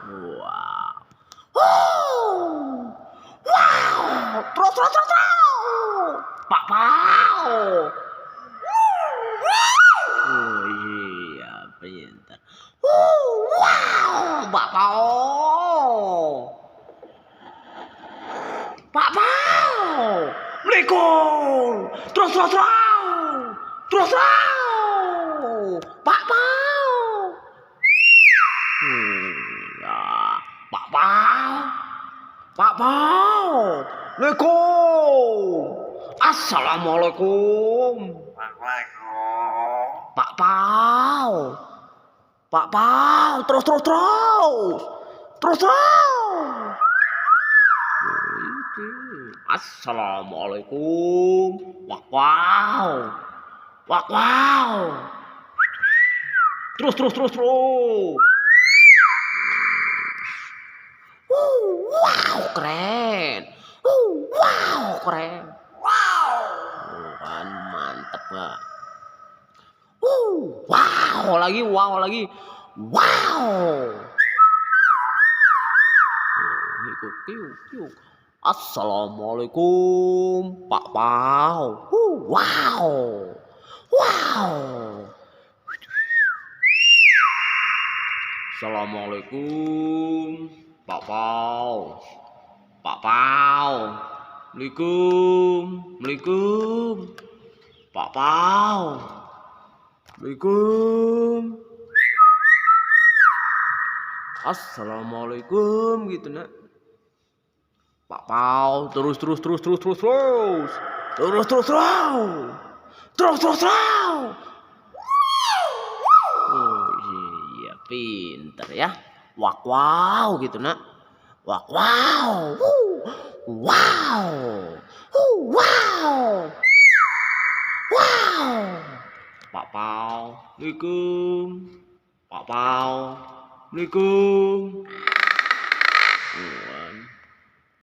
Wow. Wow. Terus. Pak Pau. Oh iya, pintar. Wow, Pak Pau. Pak Pau. Lekol. Terus. Pak Pau. Ya, Pak Pau. Pak Pau. Lekol. Assalamualaikum. Pak Pau. Pak Pau, terus. Assalamualaikum. Wow. Terus. Wow, keren. Wow, keren. Wow. Kan mantep gak? Wow lagi. Wow. Ikut tiup. Assalamualaikum, Pak Pau. Wow. Assalamualaikum, Pak Pau. Assalamualaikum. Pak Pau. Assalamualaikum gitu nak. Pak Pau terus. Oh iya pinter ya. Wow gitu nak. Wow. Pak Pau. Assalamualaikum.